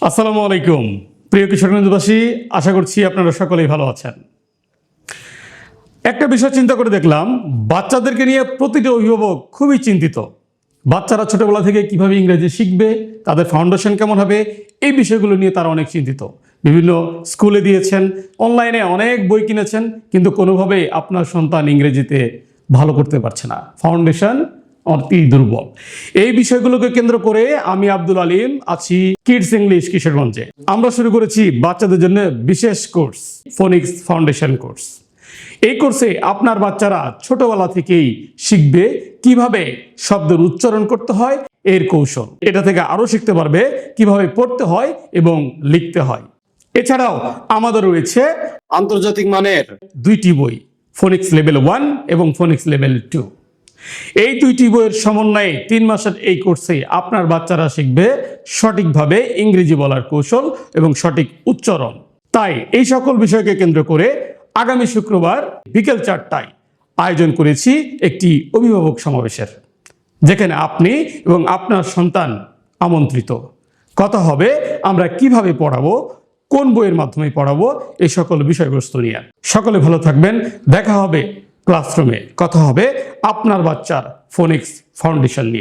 আসসালামু আলাইকুম প্রিয় কিশোরগঞ্জবাসী, আশা করছি আপনারা সকলেই ভালো আছেন। একটা বিষয় চিন্তা করে দেখলাম, বাচ্চাদেরকে নিয়ে প্রতিটি অভিভাবক খুবই চিন্তিত। বাচ্চারা ছোটবেলা থেকে কিভাবে ইংরেজি শিখবে, তাদের ফাউন্ডেশন কেমন হবে, এই বিষয়গুলো নিয়ে তারা অনেক চিন্তিত। বিভিন্ন স্কুলে দিয়েছেন, অনলাইনে অনেক বই কিনেছেন, কিন্তু কোনোভাবেই আপনার সন্তান ইংরেজিতে ভালো করতে পারছে না। ফাউন্ডেশন অতি দুর্বল। এই বিষয়গুলোকে কেন্দ্র করে আমি আব্দুল আলিম আছি কিডস ইংলিশ কিশোরগঞ্জে। আমরা শুরু করেছি বাচ্চাদের জন্য বিশেষ কোর্স, ফোনিক্স ফাউন্ডেশন কোর্স। এই কোর্সে আপনার বাচ্চারা ছোটবেলা থেকেই শিখবে কিভাবে শব্দের উচ্চারণ করতে হয়, এর কৌশল। এটা থেকে আরো শিখতে পারবে কিভাবে পড়তে হয় এবং লিখতে হয়। এছাড়াও আমাদের রয়েছে আন্তর্জাতিক মানের দুইটি বই, ফোনিক্স লেভেল 1 এবং ফোনিক্স লেভেল 2। এই দুইটি বইয়ের সমন্বয়ে 3 মাসের এই কোর্সে আপনার বাচ্চারা শিখবে সঠিকভাবে ইংরেজি বলার কৌশল এবং সঠিক উচ্চারণ। তাই এই সকল বিষয়কে কেন্দ্র করে আগামী শুক্রবার বিকেল 4টায় আয়োজন করেছি একটি অভিভাবক সমাবেশের, যেখানে আপনি এবং আপনার সন্তান আমন্ত্রিত। কথা হবে আমরা কিভাবে পড়াবো, কোন বইয়ের মাধ্যমে পড়াবো, এই সকল বিষয়বস্তু নিয়ে। সকলে ভালো থাকবেন। দেখা হবে ক্লাসরুমে। কথা হবে আপনার বাচ্চার ফোনিক্স ফাউন্ডেশন নিয়ে।